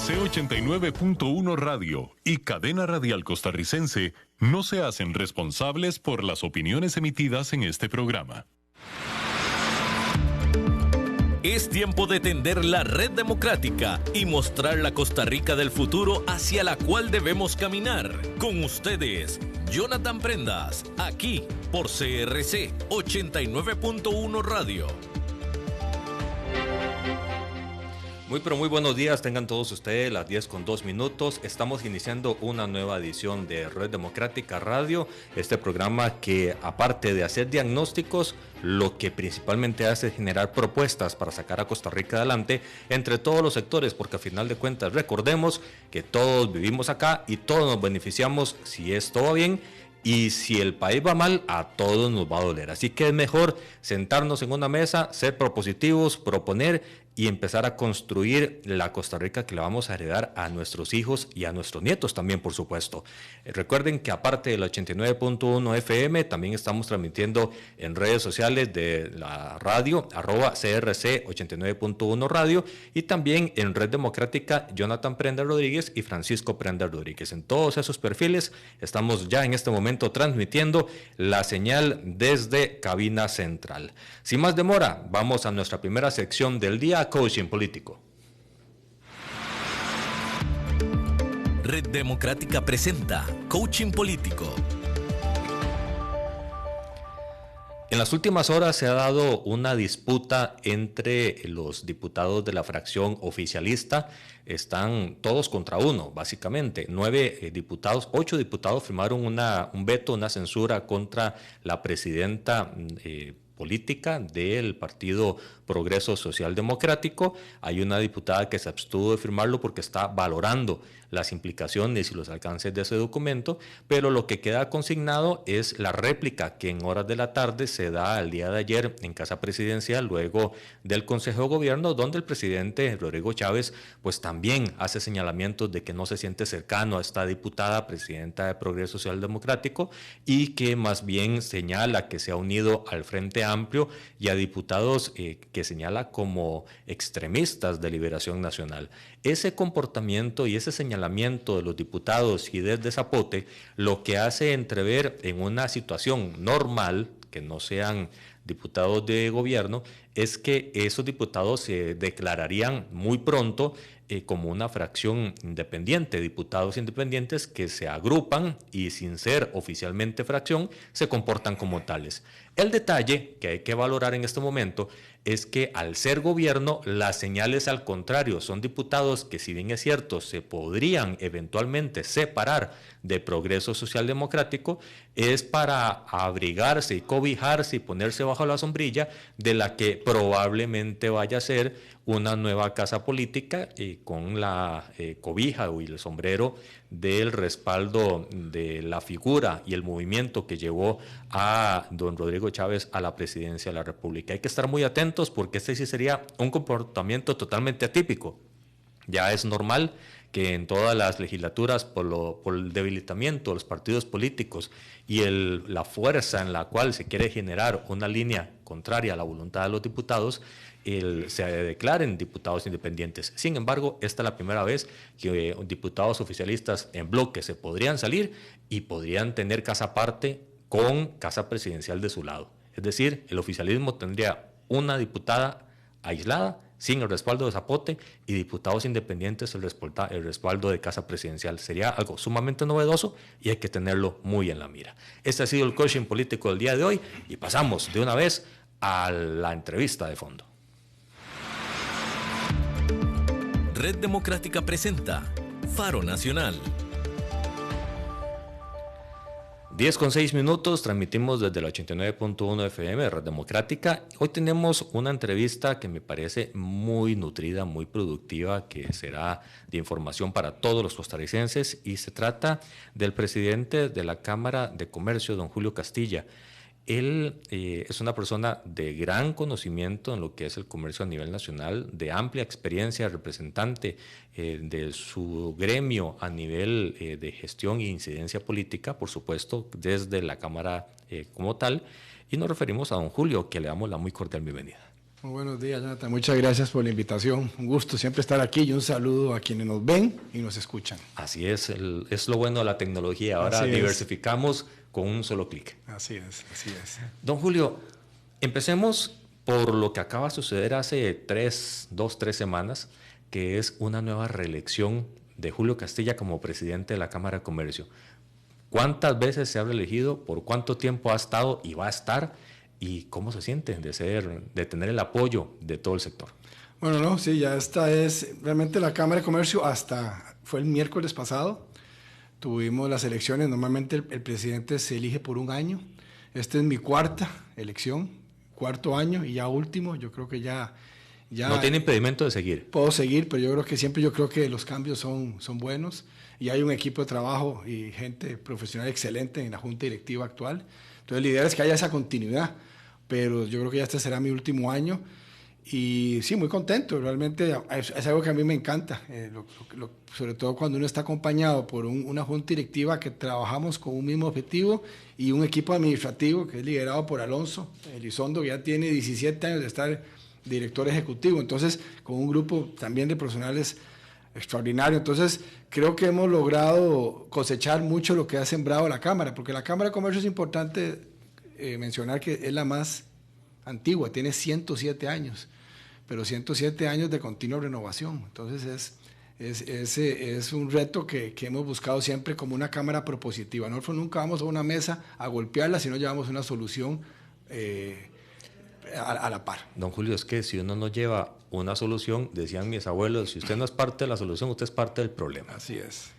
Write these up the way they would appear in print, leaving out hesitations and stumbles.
CRC 89.1 Radio y Cadena Radial Costarricense no se hacen responsables por las opiniones emitidas en este programa. Es tiempo de tender la red democrática y mostrar la Costa Rica del futuro hacia la cual debemos caminar. Con ustedes, Jonathan Prendas, aquí por CRC 89.1 Radio. Muy buenos días, tengan todos ustedes las 10:02. Estamos iniciando una nueva edición de Red Democrática Radio, este programa que, aparte de hacer diagnósticos, lo que principalmente hace es generar propuestas para sacar a Costa Rica adelante entre todos los sectores, porque a final de cuentas recordemos que todos vivimos acá y todos nos beneficiamos si esto va bien. Y si el país va mal, a todos nos va a doler. Así que es mejor sentarnos en una mesa, ser propositivos, proponer y empezar a construir la Costa Rica que le vamos a heredar a nuestros hijos y a nuestros nietos también, por supuesto. Recuerden que aparte del 89.1 FM, también estamos transmitiendo en redes sociales de la radio, @CRC 89.1 Radio, y también en Red Democrática, Jonathan Prendas Rodríguez y Francisco Prendas Rodríguez. En todos esos perfiles estamos ya en este momento transmitiendo la señal desde Cabina Central. Sin más demora, vamos a nuestra primera sección del día, Coaching Político. Red Democrática presenta Coaching Político. En las últimas horas se ha dado una disputa entre los diputados de la fracción oficialista. Están todos contra uno, básicamente. 8 diputados firmaron un veto, una censura contra la presidenta política del Partido Progreso Social Democrático. Hay una diputada que se abstuvo de firmarlo porque está valorando las implicaciones y los alcances de ese documento, pero lo que queda consignado es la réplica que en horas de la tarde se da el día de ayer en Casa Presidencial, luego del Consejo de Gobierno, donde el presidente Rodrigo Chávez pues también hace señalamientos de que no se siente cercano a esta diputada, presidenta de Progreso Social Democrático, y que más bien señala que se ha unido al Frente Amplio y a diputados que señala como extremistas de Liberación Nacional. Ese comportamiento y ese señalamiento de los diputados y desde Zapote lo que hace entrever en una situación normal, que no sean diputados de gobierno, es que esos diputados se declararían muy pronto como una fracción independiente, diputados independientes que se agrupan y sin ser oficialmente fracción se comportan como tales. El detalle que hay que valorar en este momento es que al ser gobierno, las señales al contrario, son diputados que, si bien es cierto, se podrían eventualmente separar de Progreso Social Democrático, es para abrigarse y cobijarse y ponerse bajo la sombrilla de la que probablemente vaya a ser una nueva casa política con la cobija y el sombrero del respaldo de la figura y el movimiento que llevó a don Rodrigo Chávez a la presidencia de la República. Hay que estar muy atentos porque este sí sería un comportamiento totalmente atípico. Ya es normal que en todas las legislaturas, por el debilitamiento de los partidos políticos y la fuerza en la cual se quiere generar una línea contraria a la voluntad de los diputados, se declaren diputados independientes. Sin embargo, esta es la primera vez que diputados oficialistas en bloque se podrían salir y podrían tener casa aparte con casa presidencial de su lado. Es decir, el oficialismo tendría una diputada aislada, sin el respaldo de Zapote, y diputados independientes el respaldo de Casa Presidencial. Sería algo sumamente novedoso y hay que tenerlo muy en la mira. Este ha sido el coaching político del día de hoy y pasamos de una vez a la entrevista de fondo. Red Democrática presenta Faro Nacional. 10:06, transmitimos desde el 89.1 FM, Red Democrática. Hoy tenemos una entrevista que me parece muy nutrida, muy productiva, que será de información para todos los costarricenses, y se trata del presidente de la Cámara de Comercio, don Julio Castilla. Él es una persona de gran conocimiento en lo que es el comercio a nivel nacional, de amplia experiencia, representante de su gremio a nivel de gestión e incidencia política, por supuesto, desde la Cámara como tal. Y nos referimos a don Julio, que le damos la muy cordial bienvenida. Muy buenos días, Jonathan. Muchas gracias por la invitación. Un gusto siempre estar aquí y un saludo a quienes nos ven y nos escuchan. Así es lo bueno de la tecnología. Ahora diversificamos con un solo clic. Así es. Don Julio, empecemos por lo que acaba de suceder hace 3 semanas, que es una nueva reelección de Julio Castilla como presidente de la Cámara de Comercio. ¿Cuántas veces se ha reelegido? ¿Por cuánto tiempo ha estado y va a estar? ¿Y cómo se siente de tener el apoyo de todo el sector? Bueno, sí, ya esta es realmente la Cámara de Comercio. Fue el miércoles pasado. Tuvimos las elecciones. Normalmente el presidente se elige por un año. Esta es mi cuarta elección, cuarto año y ya último. Yo creo que ya no tiene impedimento de seguir. Puedo seguir, pero yo creo que los cambios son buenos y hay un equipo de trabajo y gente profesional excelente en la junta directiva actual. Entonces la idea es que haya esa continuidad, pero yo creo que ya este será mi último año y sí, muy contento. Realmente es algo que a mí me encanta, sobre todo cuando uno está acompañado por una junta directiva que trabajamos con un mismo objetivo y un equipo administrativo que es liderado por Alonso Elizondo, que ya tiene 17 años de estar director ejecutivo, entonces con un grupo también de profesionales extraordinario. Entonces creo que hemos logrado cosechar mucho lo que ha sembrado la Cámara, porque la Cámara de Comercio es importante mencionar que es la más antigua, tiene 107 años, pero 107 años de continua renovación. Entonces es un reto que hemos buscado siempre como una Cámara propositiva. Nosotros nunca vamos a una mesa a golpearla, sino llevamos una solución a la par. Don Julio, es que si uno no lleva una solución, decían mis abuelos, si usted no es parte de la solución, usted es parte del problema. Así es.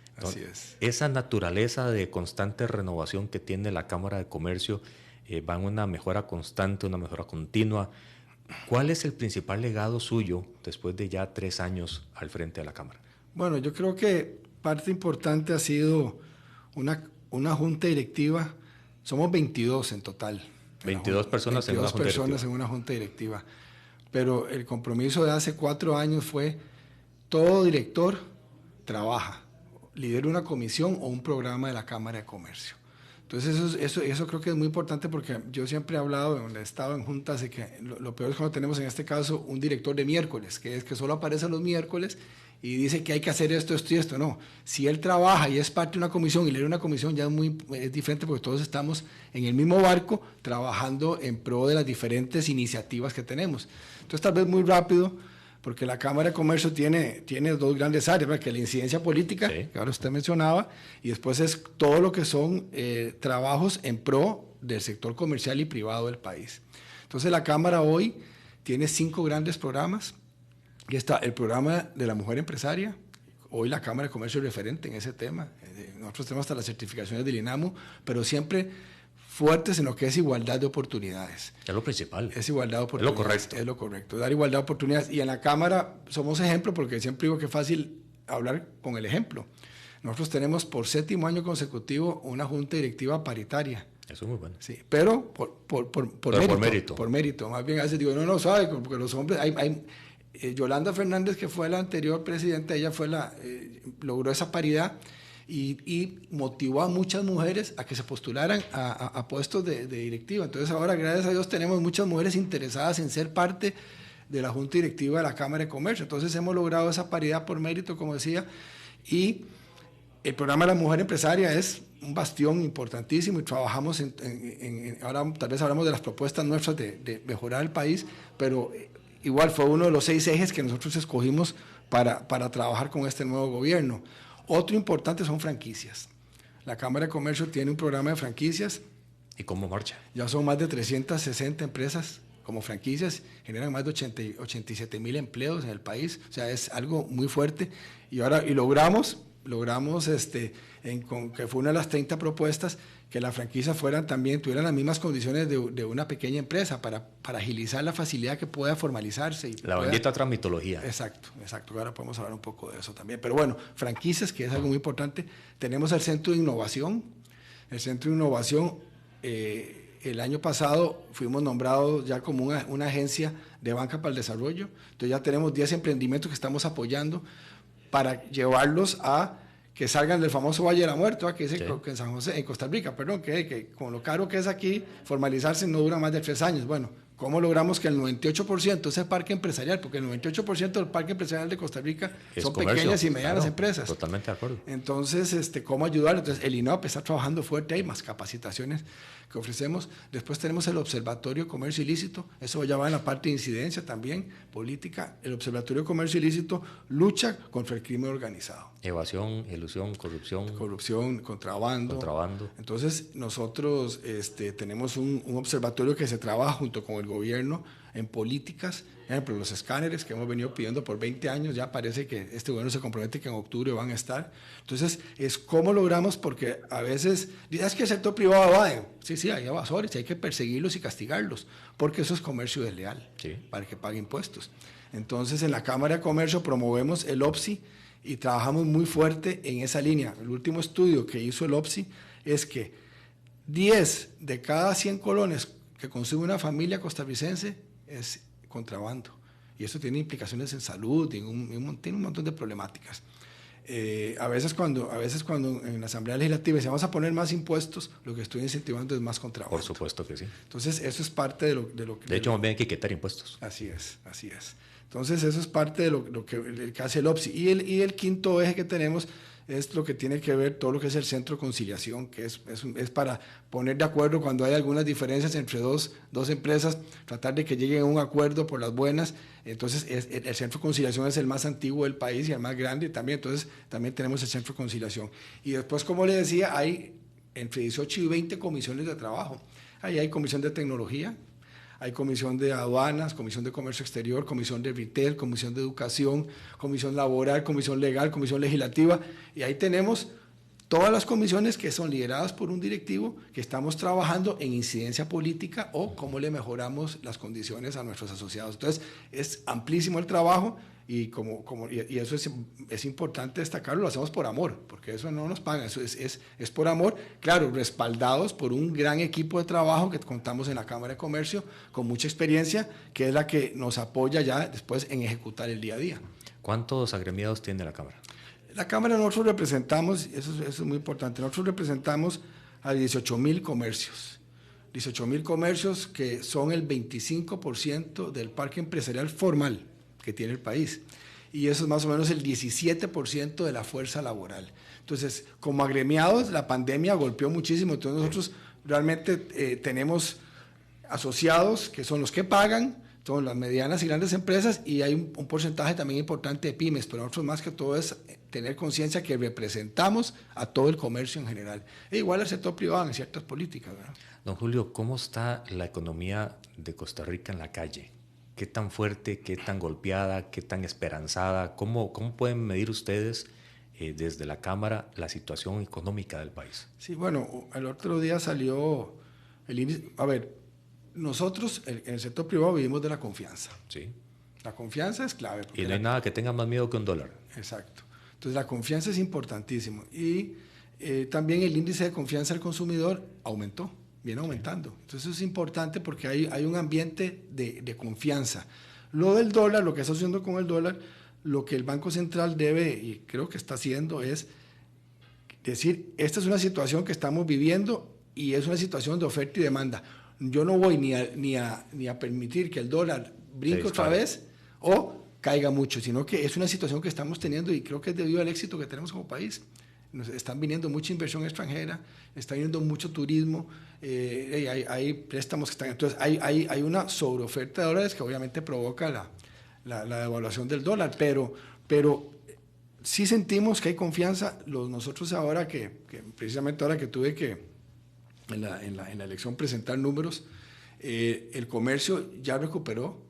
Esa naturaleza de constante renovación que tiene la Cámara de Comercio va en una mejora constante, una mejora continua. ¿Cuál es el principal legado suyo después de ya 3 años al frente de la Cámara? Bueno, yo creo que parte importante ha sido una junta directiva. Somos 22 en total. 22 personas en una junta directiva. Pero el compromiso de hace 4 años fue todo director trabaja, lidera una comisión o un programa de la Cámara de Comercio. Entonces eso creo que es muy importante porque yo siempre he hablado, donde he estado en juntas, de que lo peor es cuando tenemos en este caso un director de miércoles, que es que solo aparece los miércoles y dice que hay que hacer esto y esto. No, si él trabaja y es parte de una comisión y lidera una comisión, ya es diferente porque todos estamos en el mismo barco trabajando en pro de las diferentes iniciativas que tenemos. Entonces tal vez muy rápido, porque la Cámara de Comercio tiene 2 grandes áreas, ¿verdad? Que la incidencia política, sí, que ahora usted mencionaba, y después es todo lo que son trabajos en pro del sector comercial y privado del país. Entonces la Cámara hoy tiene 5 grandes programas. Y está el programa de la mujer empresaria. Hoy la Cámara de Comercio es referente en ese tema. Nosotros tenemos hasta las certificaciones del INAMU, pero siempre fuertes en lo que es igualdad de oportunidades. Es lo principal. Es igualdad de oportunidades. Es lo correcto. Dar igualdad de oportunidades. Y en la Cámara somos ejemplo, porque siempre digo que es fácil hablar con el ejemplo. Nosotros tenemos por 7º año consecutivo una junta directiva paritaria. Eso es muy bueno. Sí, pero por mérito. Por mérito. Más bien a veces digo, no, sabe, porque los hombres... Yolanda Fernández, que fue la anterior presidenta, ella logró esa paridad y motivó a muchas mujeres a que se postularan a puestos de directiva. Entonces ahora, gracias a Dios, tenemos muchas mujeres interesadas en ser parte de la Junta Directiva de la Cámara de Comercio. Entonces hemos logrado esa paridad por mérito, como decía, y el programa de la mujer empresaria es un bastión importantísimo y trabajamos ahora tal vez hablamos de las propuestas nuestras de mejorar el país, pero... igual fue uno de los 6 ejes que nosotros escogimos para trabajar con este nuevo gobierno. Otro importante son franquicias. La Cámara de Comercio tiene un programa de franquicias. ¿Y cómo marcha? Ya son más de 360 empresas como franquicias, generan más de 87,000 empleos en el país. O sea, es algo muy fuerte. Y logramos que fue una de las 30 propuestas, que las franquicias tuvieran las mismas condiciones de una pequeña empresa para agilizar la facilidad que pueda formalizarse. Bendita tramitología. Exacto. Ahora podemos hablar un poco de eso también. Pero bueno, franquicias, que es algo muy importante. Tenemos el Centro de Innovación. El Centro de Innovación, el año pasado fuimos nombrados ya como una agencia de banca para el desarrollo. Entonces ya tenemos 10 emprendimientos que estamos apoyando para llevarlos a que salgan del famoso Valle de la Muerte, que dice, sí, que en San José, en Costa Rica, perdón, que con lo caro que es aquí, formalizarse no dura más de 3 años. Bueno, ¿Cómo logramos que el 98% de ese parque empresarial, porque el 98% del parque empresarial de Costa Rica son pequeñas y medianas empresas? Totalmente de acuerdo. Entonces, ¿cómo ayudar? Entonces, el INOP está trabajando fuerte, hay más capacitaciones que ofrecemos. Después tenemos el Observatorio de Comercio Ilícito, eso ya va en la parte de incidencia también, política. El Observatorio de Comercio Ilícito lucha contra el crimen organizado. Evasión, ilusión, corrupción. Corrupción, contrabando. Entonces, nosotros tenemos un observatorio que se trabaja junto con el gobierno en políticas. Por ejemplo, los escáneres que hemos venido pidiendo por 20 años, ya parece que este gobierno se compromete que en octubre van a estar. Entonces, es cómo logramos, porque a veces, es que el sector privado evade. Sí, hay evasores y hay que perseguirlos y castigarlos, porque eso es comercio desleal, sí, para que pague impuestos. Entonces, en la Cámara de Comercio promovemos el OPSI y trabajamos muy fuerte en esa línea. El último estudio que hizo el OPSI es que 10 de cada 100 colones que consume una familia costarricense es contrabando. Y eso tiene implicaciones en salud, tiene un montón de problemáticas. A veces cuando en la Asamblea Legislativa se vamos a poner más impuestos, lo que estoy incentivando es más contrabando. Por supuesto que sí. Entonces, eso es parte de lo que... De hecho, más bien hay que quitar impuestos. Así es. Entonces, eso es parte de lo que hace el OPSI. Y el quinto eje que tenemos es lo que tiene que ver todo lo que es el Centro de Conciliación, que es para poner de acuerdo cuando hay algunas diferencias entre dos empresas, tratar de que lleguen a un acuerdo por las buenas. Entonces, el Centro de Conciliación es el más antiguo del país y el más grande también. Entonces, también tenemos el Centro de Conciliación. Y después, como le decía, hay entre 18 y 20 comisiones de trabajo. Ahí hay comisión de tecnología, hay comisión de aduanas, comisión de comercio exterior, comisión de retail, comisión de educación, comisión laboral, comisión legal, comisión legislativa, y ahí tenemos todas las comisiones que son lideradas por un directivo que estamos trabajando en incidencia política o cómo le mejoramos las condiciones a nuestros asociados. Entonces, es amplísimo el trabajo y eso es importante destacarlo, lo hacemos por amor, porque eso no nos pagan, eso es por amor, claro, respaldados por un gran equipo de trabajo que contamos en la Cámara de Comercio, con mucha experiencia, que es la que nos apoya ya después en ejecutar el día a día. ¿Cuántos agremiados tiene la Cámara? La Cámara nosotros representamos, eso es muy importante, nosotros representamos a 18,000 comercios. 18,000 comercios que son el 25% del parque empresarial formal que tiene el país. Y eso es más o menos el 17% de la fuerza laboral. Entonces, como agremiados, la pandemia golpeó muchísimo. Entonces, nosotros realmente tenemos asociados que son los que pagan, son las medianas y grandes empresas, y hay un porcentaje también importante de pymes, pero nosotros más que todo es tener conciencia que representamos a todo el comercio en general. E igual al sector privado en ciertas políticas, ¿verdad? Don Julio, ¿cómo está la economía de Costa Rica en la calle? ¿Qué tan fuerte, qué tan golpeada, qué tan esperanzada? ¿Cómo pueden medir ustedes desde la Cámara la situación económica del país? Sí, bueno, el otro día salió el índice. A ver, nosotros en el sector privado vivimos de la confianza. Sí. La confianza es clave. Y no hay nada que tenga más miedo que un dólar. Exacto. Entonces la confianza es importantísimo. Y también el índice de confianza del consumidor aumentó. Viene aumentando. Entonces eso es importante porque hay un ambiente de confianza. Lo del dólar, lo que está sucediendo con el dólar, lo que el Banco Central debe, y creo que está haciendo, es decir, esta es una situación que estamos viviendo y es una situación de oferta y demanda. Yo no voy ni a permitir que el dólar brinque otra vez o caiga mucho, sino que es una situación que estamos teniendo y creo que es debido al éxito que tenemos como país. Nos están viniendo mucha inversión extranjera, está viniendo mucho turismo, hay préstamos que están... Entonces, hay una sobreoferta de dólares que obviamente provoca la devaluación del dólar, pero sí sentimos que hay confianza. Nosotros ahora precisamente ahora que tuve que, en la elección, presentar números, el comercio ya recuperó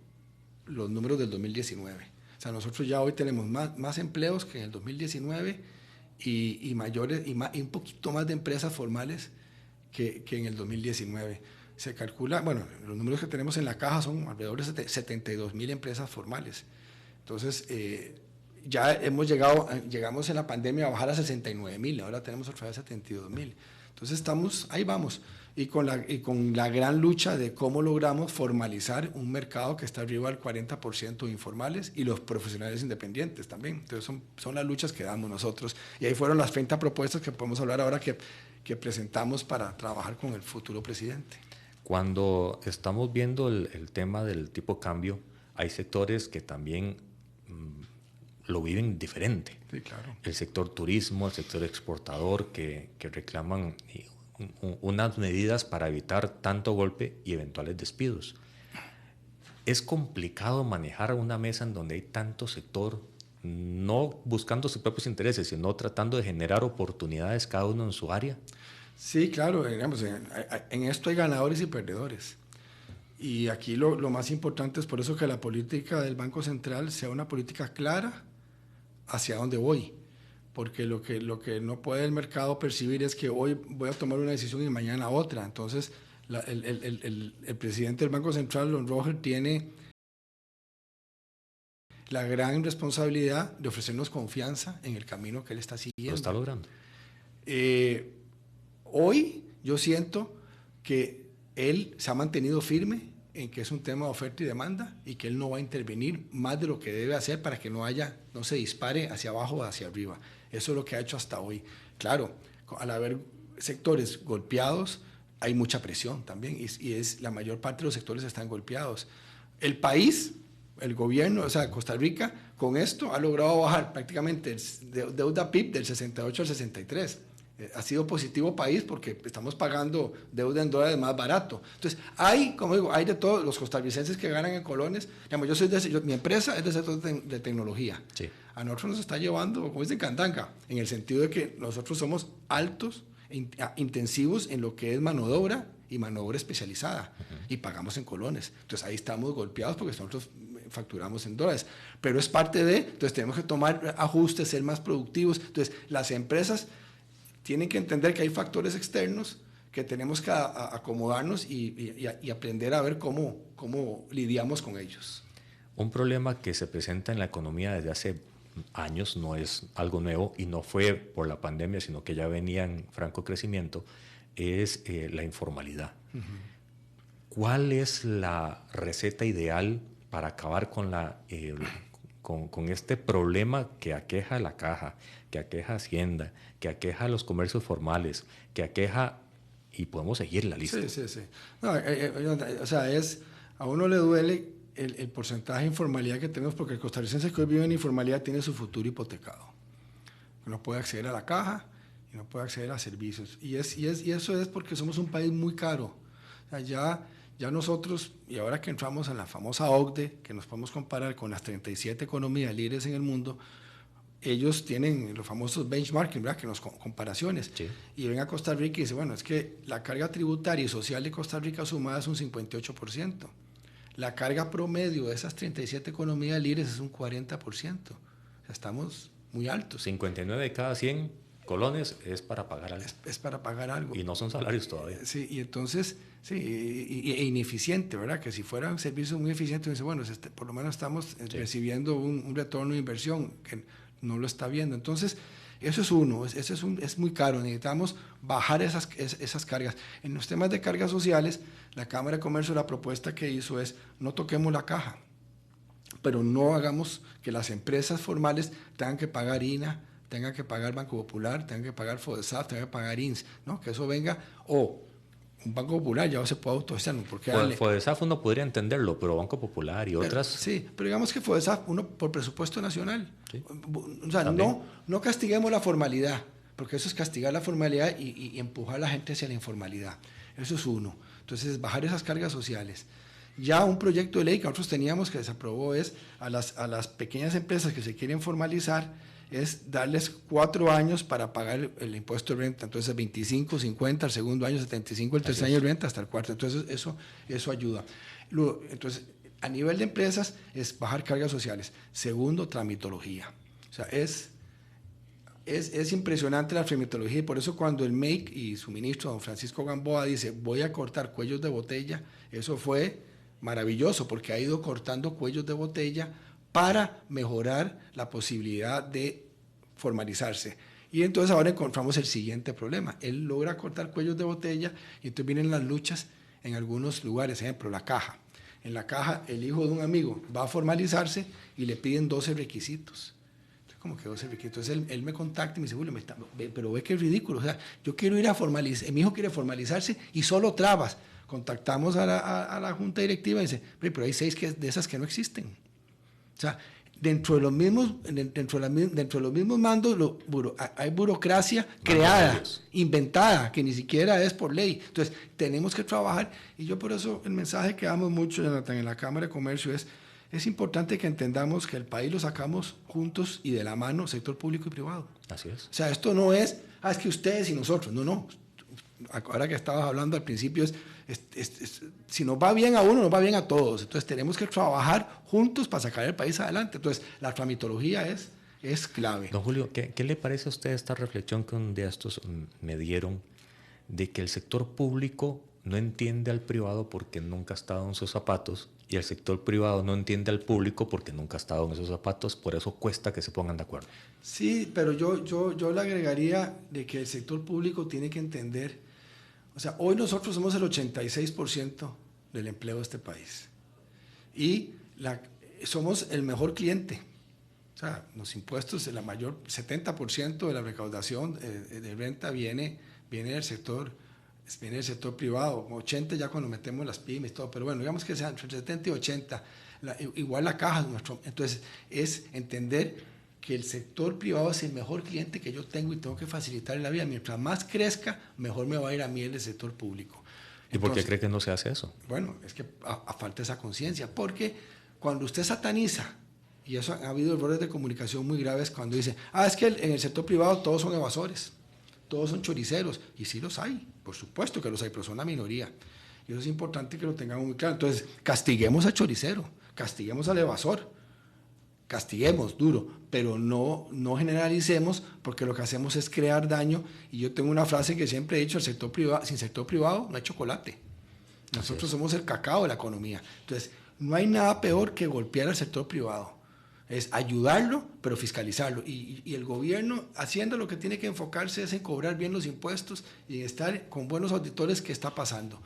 los números del 2019. O sea, nosotros ya hoy tenemos más empleos que en el 2019, y un poquito más de empresas formales que en el 2019. Se calcula, bueno, los números que tenemos en la caja son alrededor de 72,000 empresas formales. Entonces, ya llegamos en la pandemia a bajar a 69,000, ahora tenemos otra vez 72,000. Entonces ahí vamos, y con la gran lucha de cómo logramos formalizar un mercado que está arriba del 40% informales y los profesionales independientes también. Entonces son las luchas que damos nosotros, y ahí fueron las 30 propuestas que podemos hablar ahora que presentamos para trabajar con el futuro presidente. Cuando estamos viendo el tema del tipo cambio, hay sectores que también lo viven diferente. Sí, claro. El sector turismo, el sector exportador, que reclaman unas medidas para evitar tanto golpe y eventuales despidos. Es complicado manejar una mesa en donde hay tanto sector, no buscando sus propios intereses, sino tratando de generar oportunidades cada uno en su área. Sí, claro, digamos, en esto hay ganadores y perdedores. Y aquí lo más importante es por eso que la política del Banco Central sea una política clara hacia dónde voy. Porque lo que no puede el mercado percibir es que hoy voy a tomar una decisión y mañana otra. Entonces, el presidente del Banco Central, Don Roger, tiene la gran responsabilidad de ofrecernos confianza en el camino que él está siguiendo. Lo está logrando. Hoy yo siento que él se ha mantenido firme en que es un tema de oferta y demanda y que él no va a intervenir más de lo que debe hacer para que no se dispare hacia abajo o hacia arriba. Eso es lo que ha hecho hasta hoy. Claro, al haber sectores golpeados, hay mucha presión también y la mayor parte de los sectores están golpeados. El país, el gobierno, o sea, Costa Rica, con esto ha logrado bajar prácticamente deuda PIB del 68 al 63. Ha sido positivo país porque estamos pagando deuda en dólares más barato. Entonces, como digo, hay de todos los costarricenses que ganan en colones. Digamos, mi empresa es del sector de tecnología. Sí. A nosotros nos está llevando, como dicen, candanga, en el sentido de que nosotros somos altos, intensivos en lo que es mano de obra y mano de obra especializada. Y pagamos en colones. Entonces, ahí estamos golpeados porque nosotros facturamos en dólares. Pero es parte entonces tenemos que tomar ajustes, ser más productivos. Entonces, las empresas tienen que entender que hay factores externos que tenemos que acomodarnos y aprender a ver cómo lidiamos con ellos. Un problema que se presenta en la economía desde hace años, no es algo nuevo y no fue por la pandemia, sino que ya venía en franco crecimiento, es la informalidad. ¿Cuál es la receta ideal para acabar con este problema que aqueja la caja, que aqueja Hacienda, que aqueja los comercios formales, que aqueja, y podemos seguir la lista? Sí. No, o sea, a uno le duele el porcentaje de informalidad que tenemos porque el costarricense que hoy vive en informalidad tiene su futuro hipotecado. No puede acceder a la caja y no puede acceder a servicios. Y eso es porque somos un país muy caro. O sea, ya nosotros, y ahora que entramos en la famosa OCDE, que nos podemos comparar con las 37 economías líderes en el mundo, ellos tienen los famosos benchmarking, ¿verdad? Que nos comparaciones. Sí. Y ven a Costa Rica y dicen, bueno, es que la carga tributaria y social de Costa Rica sumada es un 58%. La carga promedio de esas 37 economías líderes es un 40%. O sea, estamos muy altos. 59 de cada 100 colones es para pagar algo. Es para pagar algo. Y no son salarios todavía. Sí, y entonces, e ineficiente, ¿verdad? Que si fuera un servicio muy eficiente, dice, bueno, por lo menos estamos recibiendo un retorno de inversión que no lo está viendo. Entonces, eso es uno, es muy caro. Necesitamos bajar esas cargas. En los temas de cargas sociales, la Cámara de Comercio, la propuesta que hizo es, no toquemos la caja, pero no hagamos que las empresas formales tengan que pagar INA, tengan que pagar Banco Popular, tengan que pagar FODESAF, tengan que pagar INS, ¿no? Que eso venga, un Banco Popular ya se puede autogestionar. FODESAF uno podría entenderlo, pero Banco Popular y otras... Sí, pero digamos que FODESAF, uno por presupuesto nacional. ¿Sí? O sea, no castiguemos la formalidad, porque eso es castigar la formalidad y empujar a la gente hacia la informalidad. Eso es uno. Entonces, bajar esas cargas sociales. Ya un proyecto de ley que nosotros teníamos que desaprobó es a las pequeñas empresas que se quieren formalizar, es darles 4 años para pagar el impuesto de renta. Entonces, 25, 50, el segundo año, 75, el tercer año de renta, hasta el cuarto. Entonces, eso ayuda. Entonces, a nivel de empresas, es bajar cargas sociales. Segundo, tramitología. O sea, es impresionante la tramitología y por eso cuando el MEIC y su ministro, don Francisco Gamboa, dice, voy a cortar cuellos de botella, eso fue maravilloso porque ha ido cortando cuellos de botella para mejorar la posibilidad de formalizarse. Y entonces ahora encontramos el siguiente problema. Él logra cortar cuellos de botella y entonces vienen las luchas en algunos lugares, ejemplo, la caja. En la caja, el hijo de un amigo va a formalizarse y le piden 12 requisitos. como que 12 riquitos. Entonces él me contacta y me dice, Julio, pero ve que es ridículo. O sea, yo quiero ir a formalizar, mi hijo quiere formalizarse y solo trabas. Contactamos a la junta directiva y dice, pero hay 6 de esas que no existen. O sea, dentro de los mismos mandos hay burocracia creada, inventada, que ni siquiera es por ley. Entonces, tenemos que trabajar, y yo por eso el mensaje que damos mucho, Jonathan, en la Cámara de Comercio es importante que entendamos que el país lo sacamos juntos y de la mano, sector público y privado. Así es. O sea, esto no es, es que ustedes y nosotros, no. Ahora que estabas hablando al principio, si nos va bien a uno, nos va bien a todos. Entonces tenemos que trabajar juntos para sacar el país adelante. Entonces la tramitología es clave. Don Julio, ¿qué le parece a usted esta reflexión que un día estos me dieron de que el sector público no entiende al privado porque nunca ha estado en sus zapatos y el sector privado no entiende al público porque nunca ha estado en esos zapatos? Por eso cuesta que se pongan de acuerdo. Sí, pero yo le agregaría de que el sector público tiene que entender. O sea, hoy nosotros somos el 86% del empleo de este país y somos el mejor cliente. O sea, los impuestos, el mayor 70% de la recaudación de renta viene del sector privado, 80 ya cuando metemos las pymes y todo, pero bueno, digamos que sean entre 70 y 80, igual la caja. Entonces, es entender que el sector privado es el mejor cliente que yo tengo y tengo que facilitarle la vida. Mientras más crezca, mejor me va a ir a mí el sector público. ¿Y por qué cree que no se hace eso? Bueno, es que falta esa conciencia, porque cuando usted sataniza, y eso ha habido errores de comunicación muy graves cuando dice, es que en el sector privado todos son evasores, todos son choriceros, y sí los hay, por supuesto que los hay, pero son la minoría. Y eso es importante que lo tengamos muy claro. Entonces, castiguemos al choricero, castiguemos al evasor, castiguemos duro, pero no generalicemos, porque lo que hacemos es crear daño. Y yo tengo una frase que siempre he dicho: sin sector privado no hay chocolate. Nosotros somos el cacao de la economía. Entonces, no hay nada peor que golpear al sector privado. Es ayudarlo, pero fiscalizarlo. Y el gobierno, haciendo lo que tiene que enfocarse, es en cobrar bien los impuestos y en estar con buenos auditores qué está pasando.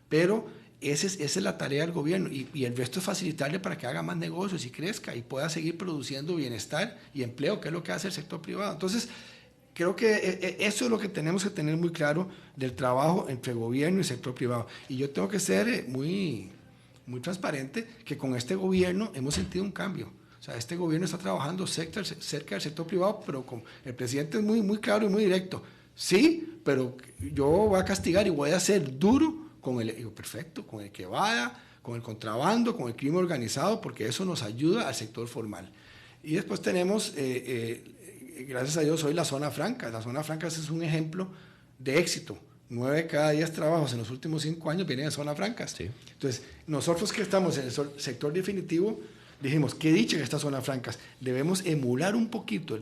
Pero esa es la tarea del gobierno, y el resto es facilitarle para que haga más negocios y crezca y pueda seguir produciendo bienestar y empleo, que es lo que hace el sector privado. Entonces, creo que eso es lo que tenemos que tener muy claro del trabajo entre gobierno y sector privado. Y yo tengo que ser muy transparente, que con este gobierno hemos sentido un cambio. O sea, este gobierno está trabajando cerca del sector privado, pero el presidente es muy claro y muy directo. Sí, pero yo voy a castigar y voy a ser duro con el que vaya, con el contrabando, con el crimen organizado, porque eso nos ayuda al sector formal. Y después tenemos, gracias a Dios, hoy la zona franca. La zona franca es un ejemplo de éxito. 9 de cada 10 trabajos en los últimos 5 años vienen de zonas francas. Sí. Entonces, nosotros que estamos en el sector definitivo, dijimos, qué dicha que estas zonas francas, debemos emular un poquito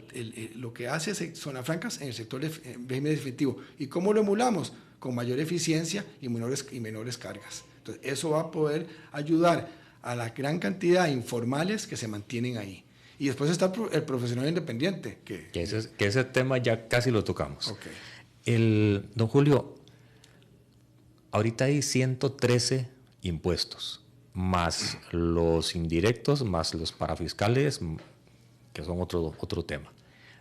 lo que hace zonas francas en el sector régimen definitivo. ¿Y cómo lo emulamos? Con mayor eficiencia y menores cargas. Entonces, eso va a poder ayudar a la gran cantidad de informales que se mantienen ahí. Y después está el profesional independiente. Que ese tema ya casi lo tocamos. Okay. Don Julio, ahorita hay 113 impuestos, más los indirectos, más los parafiscales, que son otro tema.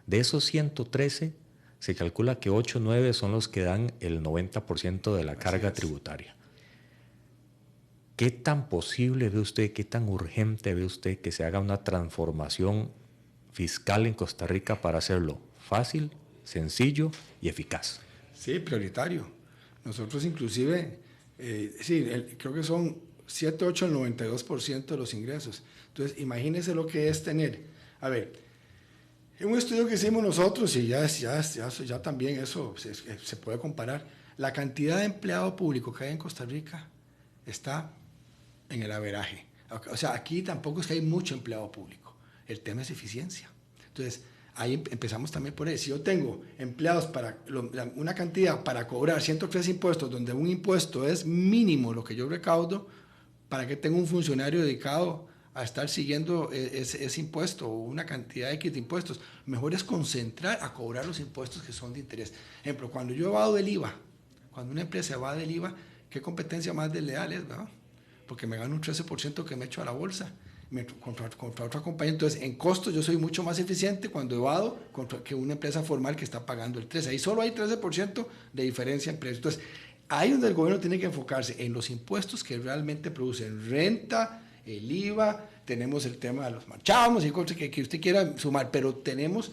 De esos 113, se calcula que 8 o 9 son los que dan el 90% de la carga tributaria. ¿Qué tan posible ve usted, qué tan urgente ve usted que se haga una transformación fiscal en Costa Rica para hacerlo fácil, sencillo y eficaz? Sí, prioritario. Nosotros inclusive, creo que son 7, 8, el 92% de los ingresos. Entonces, imagínese lo que es tener, en un estudio que hicimos nosotros, y ya también eso se puede comparar, la cantidad de empleado público que hay en Costa Rica está en el averaje. O sea, aquí tampoco es que hay mucho empleado público. El tema es eficiencia. Entonces, ahí empezamos también por ahí. Si yo tengo empleados una cantidad para cobrar 103 impuestos, donde un impuesto es mínimo lo que yo recaudo, ¿para qué tengo un funcionario dedicado a estar siguiendo ese impuesto o una cantidad X de impuestos? Mejor es concentrar a cobrar los impuestos que son de interés. Ejemplo, cuando yo evado del IVA, cuando una empresa evade del IVA, ¿qué competencia más desleal es, verdad? Porque me gano un 13% que me echo a la bolsa. contra otra compañía. Entonces, en costos yo soy mucho más eficiente cuando evado que una empresa formal que está pagando el 13%. Ahí solo hay 13% de diferencia en precios. Entonces, ahí donde el gobierno tiene que enfocarse en los impuestos que realmente producen renta, el IVA, tenemos el tema de los marchamos y cosas que usted quiera sumar, pero tenemos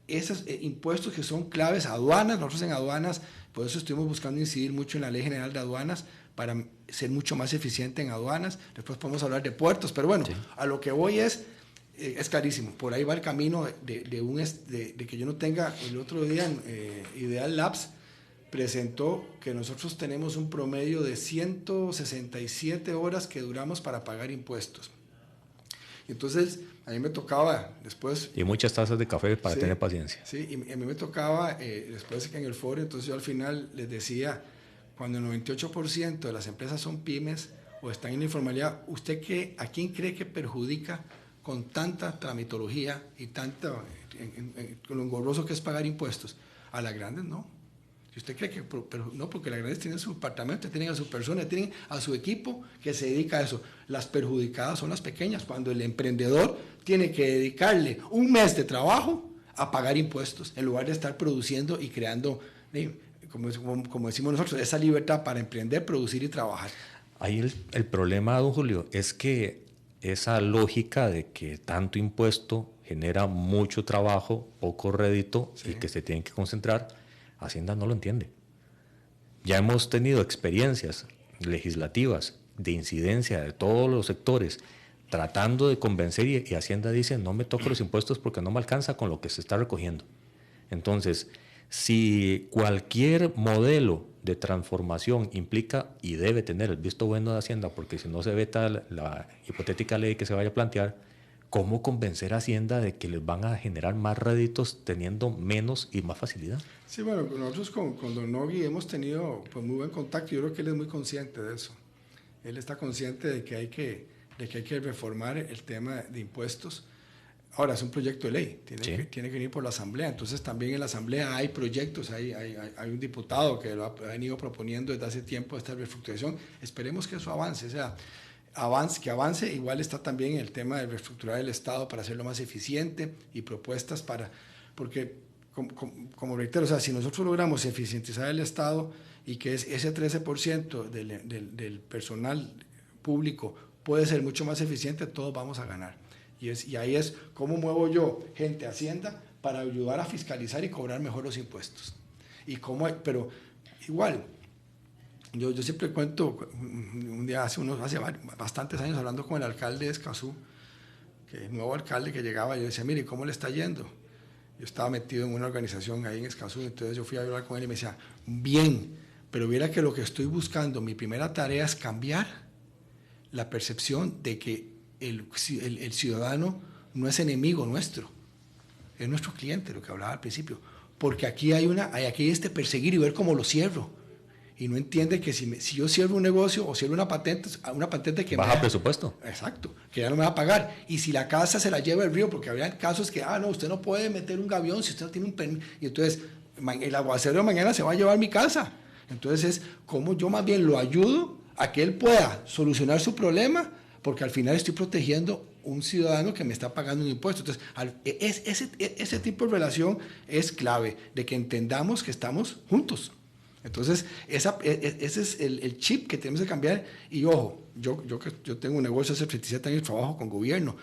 esos impuestos que son claves, aduanas. Nosotros en aduanas, por eso estuvimos buscando incidir mucho en la Ley General de Aduanas para ser mucho más eficiente en aduanas. Después podemos hablar de puertos, pero bueno, sí. A lo que voy es clarísimo, por ahí va el camino de que yo no tenga. El otro día Ideal Labs presentó que nosotros tenemos un promedio de 167 horas que duramos para pagar impuestos. Entonces, a mí me tocaba después... Y muchas tazas de café para tener paciencia. Sí, y a mí me tocaba, después que en el foro, entonces yo al final les decía, cuando el 98% de las empresas son pymes o están en informalidad, ¿usted a quién cree que perjudica con tanta tramitología y tanto con lo engorroso que es pagar impuestos? A las grandes no. Si usted cree que no, porque las grandes tienen su departamento, tienen a su persona, tienen a su equipo que se dedica a eso. Las perjudicadas son las pequeñas, cuando el emprendedor tiene que dedicarle un mes de trabajo a pagar impuestos, en lugar de estar produciendo y creando, como decimos nosotros, esa libertad para emprender, producir y trabajar. Ahí el problema, don Julio, es que esa lógica de que tanto impuesto genera mucho trabajo, poco rédito, sí, y que se tienen que concentrar, Hacienda no lo entiende. Ya hemos tenido experiencias legislativas de incidencia de todos los sectores tratando de convencer y Hacienda dice no me toco los impuestos porque no me alcanza con lo que se está recogiendo. Entonces, si cualquier modelo de transformación implica y debe tener el visto bueno de Hacienda, porque si no se veta la hipotética ley que se vaya a plantear, ¿cómo convencer a Hacienda de que les van a generar más réditos teniendo menos y más facilidad? Sí, bueno, nosotros con don Nogui hemos tenido pues, muy buen contacto. Yo creo que él es muy consciente de eso. Él está consciente de que hay que reformar el tema de impuestos. Ahora, es un proyecto de ley, tiene que venir por la Asamblea. Entonces, también en la Asamblea hay proyectos, hay un diputado que lo ha venido proponiendo desde hace tiempo esta reestructuración. Esperemos que eso avance, o sea, que avance. Igual está también el tema de reestructurar el Estado para hacerlo más eficiente y propuestas porque como reitero, o sea, si nosotros logramos eficientizar el Estado y que ese 13% del personal público puede ser mucho más eficiente, todos vamos a ganar. Y ahí es cómo muevo yo gente a Hacienda para ayudar a fiscalizar y cobrar mejor los impuestos. Pero igual, yo siempre cuento, un día hace bastantes años hablando con el alcalde de Escazú, que el nuevo alcalde que llegaba, yo decía, mire, ¿cómo le está yendo? Yo estaba metido en una organización ahí en Escazú, entonces yo fui a hablar con él y me decía, bien, pero viera que lo que estoy buscando, mi primera tarea es cambiar la percepción de que el ciudadano no es enemigo nuestro, es nuestro cliente, lo que hablaba al principio, porque aquí hay perseguir y ver cómo lo cierro, y no entiende que si yo cierro un negocio o cierro una patente que baja presupuesto. Exacto, que ya no me va a pagar, y si la casa se la lleva el río, porque habría casos que, no, usted no puede meter un gavión si usted no tiene un permiso, y entonces el aguacero de mañana se va a llevar mi casa. Entonces es como yo más bien lo ayudo a que él pueda solucionar su problema, porque al final estoy protegiendo un ciudadano que me está pagando un impuesto. Entonces, ese tipo de relación es clave, de que entendamos que estamos juntos. Entonces, ese es el chip que tenemos que cambiar. Y ojo, yo tengo un negocio hace 37 años, trabajo con gobierno.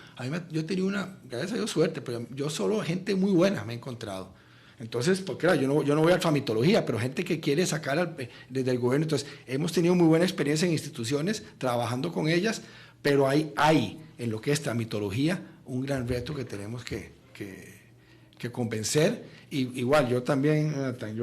Yo he tenido gracias a Dios, suerte, pero yo solo gente muy buena me he encontrado. Entonces, porque yo no voy a tramitología, pero gente que quiere sacar desde el gobierno. Entonces, hemos tenido muy buena experiencia en instituciones, trabajando con ellas, pero hay en lo que es tramitología un gran reto que tenemos que convencer. Y igual, yo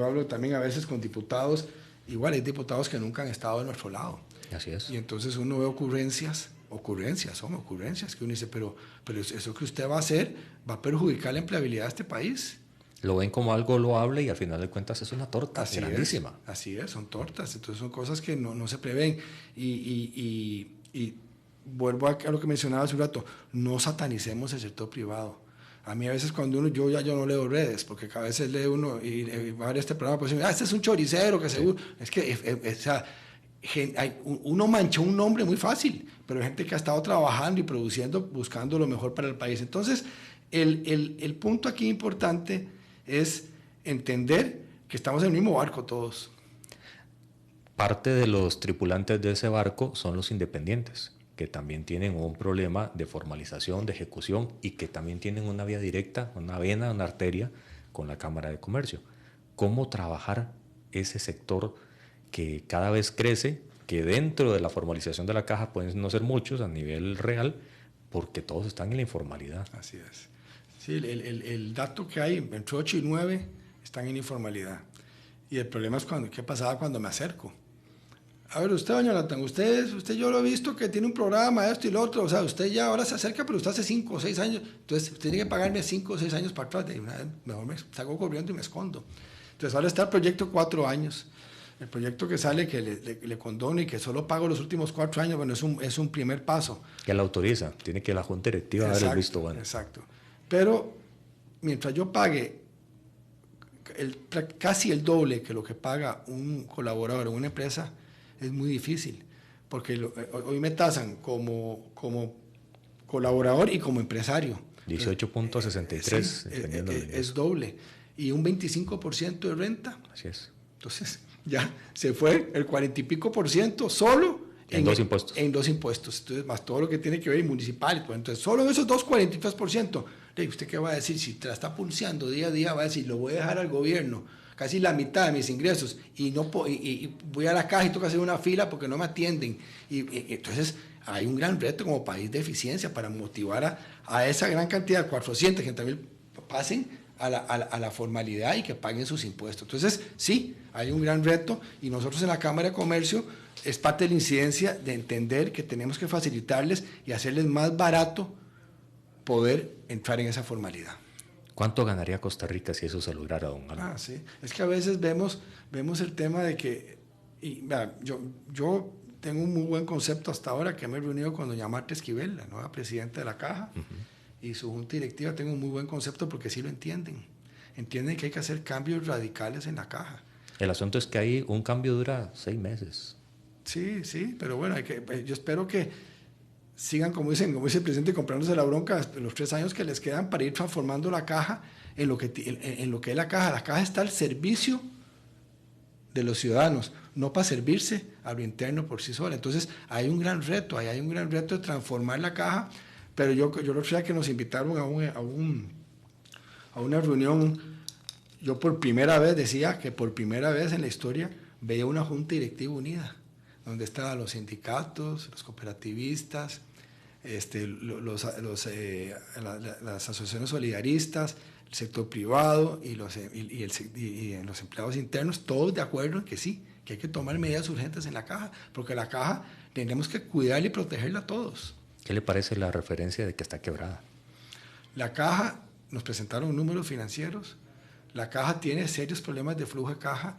hablo también a veces con diputados, igual hay diputados que nunca han estado de nuestro lado. Así es. Y entonces uno ve ocurrencias que uno dice, pero eso que usted va a hacer va a perjudicar la empleabilidad de este país. Lo ven como algo loable y al final de cuentas es una torta grandísima. Así es, son tortas. Entonces son cosas que no se prevén. Y vuelvo a lo que mencionaba hace un rato, no satanicemos el sector privado. A mí a veces cuando yo no leo redes, porque a veces lee uno y va a ver este programa, pues este es un choricero que seguro... Es que, o sea, uno mancha un nombre muy fácil, pero hay gente que ha estado trabajando y produciendo, buscando lo mejor para el país. Entonces, el punto aquí importante es entender que estamos en el mismo barco todos. Parte de los tripulantes de ese barco son los independientes, que también tienen un problema de formalización, de ejecución, y que también tienen una vía directa, una vena, una arteria con la Cámara de Comercio. ¿Cómo trabajar ese sector que cada vez crece, que dentro de la formalización de la caja pueden no ser muchos a nivel real, porque todos están en la informalidad? Así es. Sí, el dato que hay entre 8 y 9 están en informalidad. Y el problema es qué pasaba cuando me acerco. A ver, usted, doña Jonathan, usted yo lo he visto que tiene un programa, esto y lo otro, o sea, usted ya ahora se acerca, pero usted hace 5 o 6 años, entonces usted tiene que pagarme 5 o 6 años para atrás, mejor me salgo corriendo y me escondo. Entonces ahora está el proyecto 4 años, el proyecto que sale, que le condono y que solo pago los últimos 4 años, bueno, es un primer paso. Que la autoriza, tiene que la Junta Directiva haber el visto bueno. Exacto, pero mientras yo pague casi el doble que lo que paga un colaborador en una empresa, es muy difícil, porque hoy me tasan como colaborador y como empresario. 18.63, dependiendo del ingreso. Es doble. Y un 25% de renta. Así es. Entonces, ya se fue el 40 y pico % solo en 2 impuestos. En 2 impuestos. Entonces, más todo lo que tiene que ver municipal. Pues, entonces, solo en esos 43%. ¿Usted qué va a decir? Si te la está pulseando día a día, va a decir, lo voy a dejar al gobierno, casi la mitad de mis ingresos, y voy a la caja y tengo que hacer una fila porque no me atienden. Entonces, hay un gran reto como país de eficiencia para motivar a esa gran cantidad, 480.000, pasen a la formalidad y que paguen sus impuestos. Entonces, sí, hay un gran reto, y nosotros en la Cámara de Comercio es parte de la incidencia de entender que tenemos que facilitarles y hacerles más barato poder entrar en esa formalidad. ¿Cuánto ganaría Costa Rica si eso se lograra, don Álvaro? Sí. Es que a veces vemos el tema de que, yo tengo un muy buen concepto hasta ahora, que me he reunido con doña Marta Esquivel, la nueva presidenta de la Caja, y su junta directiva. Tengo un muy buen concepto porque sí lo entienden. Entienden que hay que hacer cambios radicales en la Caja. El asunto es que ahí un cambio dura 6 meses. Sí, pero bueno, yo espero que sigan, como dice el presidente, comprándose la bronca en los 3 años que les quedan para ir transformando la Caja en lo que es la Caja. La Caja está al servicio de los ciudadanos, no para servirse a lo interno por sí sola. Entonces, hay un gran reto de transformar la Caja, pero yo el otro día que nos invitaron a una reunión, yo por primera vez decía que por primera vez en la historia veía una junta directiva unida, donde estaban los sindicatos, los cooperativistas, las asociaciones solidaristas, el sector privado y los empleados internos, todos de acuerdo en que sí, que hay que tomar medidas urgentes en la Caja, porque la Caja tenemos que cuidarla y protegerla a todos. ¿Qué le parece la referencia de que está quebrada? La Caja, nos presentaron números financieros. La Caja tiene serios problemas de flujo de caja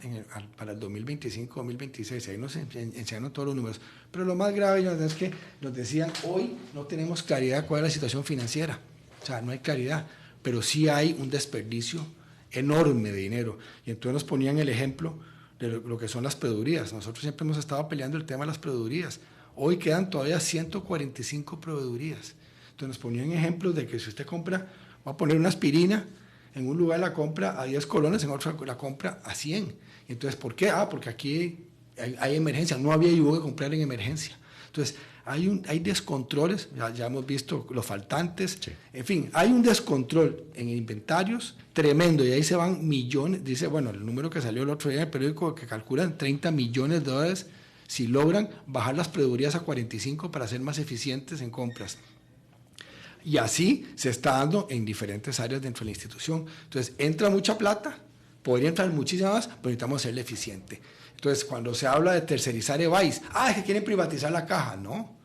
para el 2025-2026. Ahí nos enseñaron todos los números. Pero lo más grave es que nos decían, hoy no tenemos claridad cuál es la situación financiera. O sea, no hay claridad, pero sí hay un desperdicio enorme de dinero. Y entonces nos ponían el ejemplo de lo que son las proveedurías. Nosotros siempre hemos estado peleando el tema de las proveedurías. Hoy quedan todavía 145 proveedurías. Entonces nos ponían ejemplos de que si usted compra, va a poner una aspirina, en un lugar la compra a 10 colones, en otro la compra a 100. Entonces, ¿por qué? Porque aquí hay emergencia, no había y hubo que comprar en emergencia. Entonces, hay descontroles, ya hemos visto los faltantes, sí. En fin, hay un descontrol en inventarios tremendo, y ahí se van millones, dice, bueno, el número que salió el otro día en el periódico, que calculan $30 millones si logran bajar las proveedurías a 45 para ser más eficientes en compras. Y así se está dando en diferentes áreas dentro de la institución. Entonces, entra mucha plata, podría entrar muchísimas más, pero necesitamos hacerla eficiente. Entonces, cuando se habla de tercerizar EVAIS, es que quieren privatizar la Caja. No,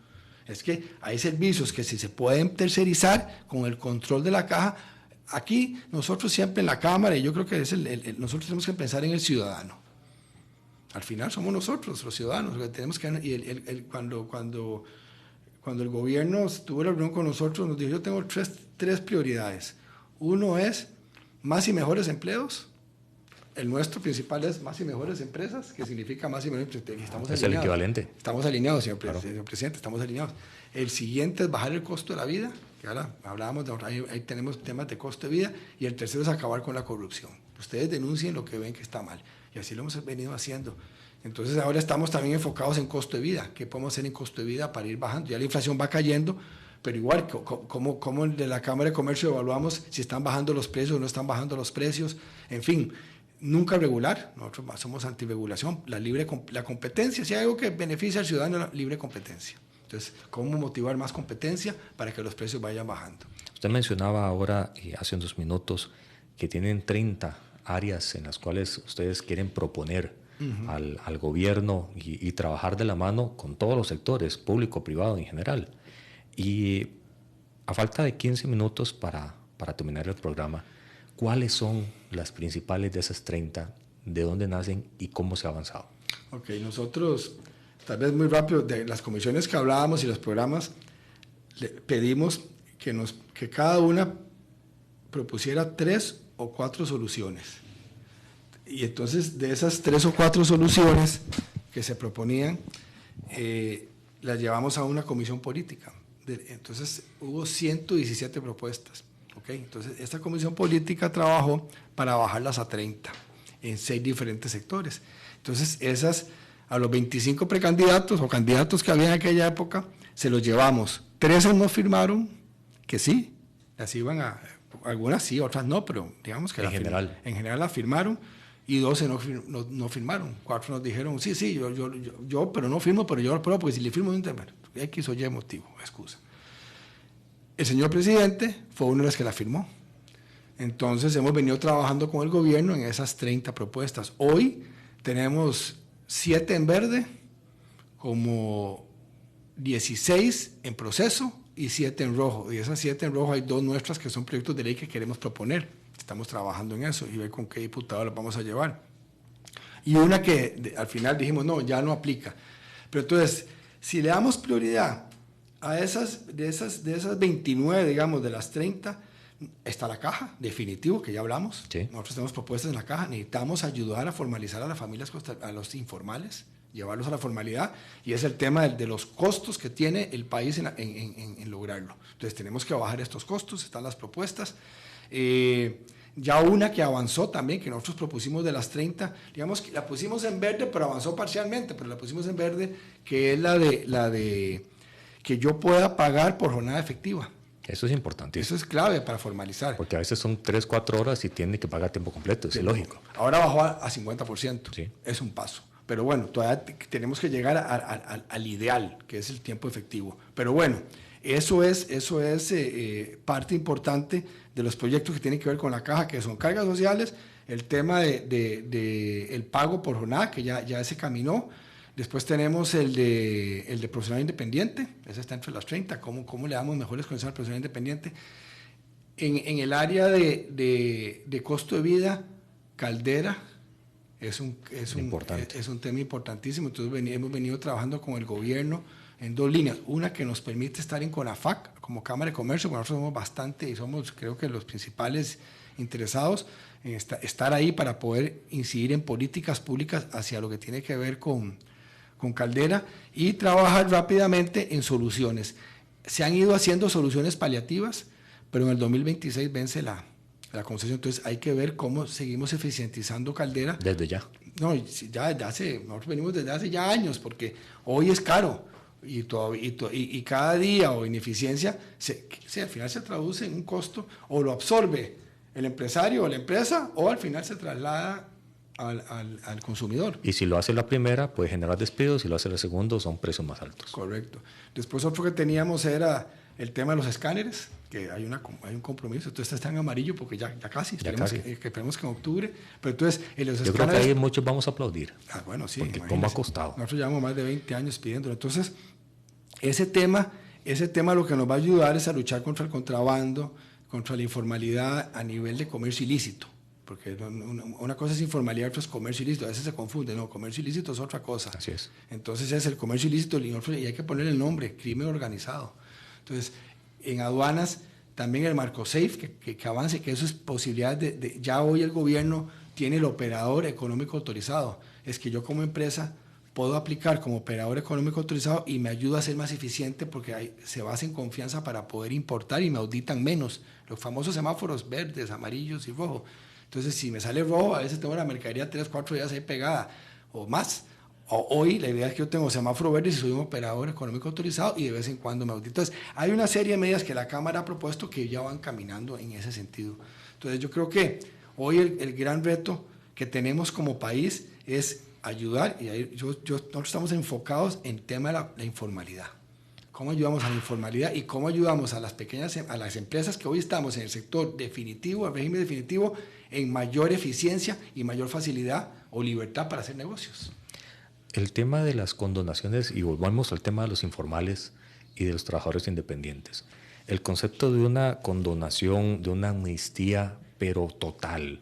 es que hay servicios que si se pueden tercerizar con el control de la Caja. Aquí nosotros siempre en la Cámara, y yo creo que nosotros tenemos que pensar en el ciudadano. Al final somos nosotros, los ciudadanos, los que tenemos que... Y cuando el gobierno tuvo la reunión con nosotros, nos dijo, yo tengo tres prioridades. Uno es más y mejores empleos, El nuestro principal es Más y Mejores Empresas, que significa más y mejores empresas. Estamos es alineados. El equivalente. Estamos alineados, señor Claro. presidente, estamos alineados. El siguiente es bajar el costo de la vida, que ahora hablábamos, ahí tenemos temas de costo de vida, y el tercero es acabar con la corrupción. Ustedes denuncien lo que ven que está mal, y así lo hemos venido haciendo. Entonces ahora estamos también enfocados en costo de vida. ¿Qué podemos hacer en costo de vida para ir bajando? Ya la inflación va cayendo, pero igual, ¿cómo de la Cámara de Comercio evaluamos si están bajando los precios o no están bajando los precios? En fin, nunca regular, nosotros somos antirregulación, la competencia, si hay algo que beneficia al ciudadano, la libre competencia. Entonces, ¿cómo motivar más competencia para que los precios vayan bajando? Usted mencionaba ahora, hace unos minutos, que tienen 30 áreas en las cuales ustedes quieren proponer al gobierno y trabajar de la mano con todos los sectores, público, privado en general. Y a falta de 15 minutos para terminar el programa, ¿cuáles son las principales de esas 30? ¿De dónde nacen y cómo se ha avanzado? Ok, nosotros, tal vez muy rápido, de las comisiones que hablábamos y los programas, le pedimos que cada una propusiera 3 o 4 soluciones. Y entonces, de esas 3 o 4 soluciones que se proponían, las llevamos a una comisión política. Entonces, hubo 117 propuestas. ¿Okay? Entonces, esta comisión política trabajó para bajarlas a 30 en 6 diferentes sectores. Entonces, esas, a los 25 precandidatos o candidatos que había en aquella época, se los llevamos. 13 no firmaron que sí, las iban a, algunas sí, otras no, pero digamos que en general la firmaron, y 12 no firmaron. 4 nos dijeron, sí, yo pero no firmo, pero yo lo apruebo, porque si le firmo un tema, X o Y motivo, excusa. El señor presidente fue uno de los que la firmó. Entonces hemos venido trabajando con el gobierno en esas 30 propuestas. Hoy tenemos 7 en verde, como 16 en proceso y 7 en rojo. Y esas 7 en rojo hay 2 nuestras que son proyectos de ley que queremos proponer. Estamos trabajando en eso y ver con qué diputado las vamos a llevar. Y una que al final dijimos, no, ya no aplica. Pero entonces, si le damos prioridad a de esas 29, digamos, de las 30, está la caja, definitivo, que ya hablamos. Sí. Nosotros tenemos propuestas en la caja. Necesitamos ayudar a formalizar a las familias, a los informales, llevarlos a la formalidad, y es el tema de los costos que tiene el país en lograrlo. Entonces, tenemos que bajar estos costos, están las propuestas. Ya una que avanzó también, que nosotros propusimos de las 30, digamos que la pusimos en verde, pero avanzó parcialmente, pero la pusimos en verde, que es la de que yo pueda pagar por jornada efectiva. Eso es importante. Eso es clave para formalizar. Porque a veces son 3-4 horas y tiene que pagar tiempo completo, es lógico. Ahora bajó a 50%, sí. Es un paso. Pero bueno, todavía tenemos que llegar al ideal, que es el tiempo efectivo. Pero bueno, eso es parte importante de los proyectos que tienen que ver con la caja, que son cargas sociales, el tema de el pago por jornada, que ya se caminó. Después tenemos el de profesional independiente, ese está entre las 30, cómo le damos mejores condiciones al profesional independiente. En el área de costo de vida, Caldera es un tema importantísimo. Entonces hemos venido trabajando con el gobierno en 2 líneas. Una que nos permite estar en CONAFAC como Cámara de Comercio, porque nosotros somos bastante y somos, creo que los principales interesados en estar ahí para poder incidir en políticas públicas hacia lo que tiene que ver con Caldera, y trabajar rápidamente en soluciones. Se han ido haciendo soluciones paliativas, pero en el 2026 vence la concesión. Entonces hay que ver cómo seguimos eficientizando Caldera. Desde ya. No, nosotros venimos desde hace ya años, porque hoy es caro y cada día o ineficiencia al final se traduce en un costo, o lo absorbe el empresario o la empresa, o al final se traslada al consumidor. Y si lo hace la primera, puede generar despidos, si lo hace la segunda, son precios más altos. Correcto. Después otro que teníamos era el tema de los escáneres, que hay un compromiso. Entonces está en amarillo porque ya casi, esperemos que en octubre. Pero entonces, yo creo que ahí muchos vamos a aplaudir. Bueno, sí. Porque cómo ha costado. Nosotros llevamos más de 20 años pidiéndolo. Entonces, ese tema lo que nos va a ayudar es a luchar contra el contrabando, contra la informalidad a nivel de comercio ilícito. Porque una cosa es informalidad, otra es comercio ilícito. A veces se confunde, no, comercio ilícito es otra cosa. Así es. Entonces es el comercio ilícito y hay que ponerle el nombre, crimen organizado. Entonces, en aduanas, también el marco safe, que avance, que eso es posibilidad ya hoy el gobierno tiene el operador económico autorizado. Es que yo como empresa puedo aplicar como operador económico autorizado y me ayuda a ser más eficiente porque se basa en confianza para poder importar y me auditan menos. Los famosos semáforos verdes, amarillos y rojos. Entonces, si me sale rojo, a veces tengo la mercadería 3, 4 días ahí pegada o más. Hoy la idea es que yo tengo semáforo verde y soy un operador económico autorizado y de vez en cuando me audito. Entonces, hay una serie de medidas que la Cámara ha propuesto que ya van caminando en ese sentido. Entonces, yo creo que hoy el gran reto que tenemos como país es ayudar, y ahí nosotros estamos enfocados en el tema de la informalidad. ¿Cómo ayudamos a la informalidad y cómo ayudamos a las empresas que hoy estamos en el sector definitivo, el régimen definitivo, en mayor eficiencia y mayor facilidad o libertad para hacer negocios? El tema de las condonaciones, y volvamos al tema de los informales y de los trabajadores independientes. El concepto de una condonación, de una amnistía, pero total,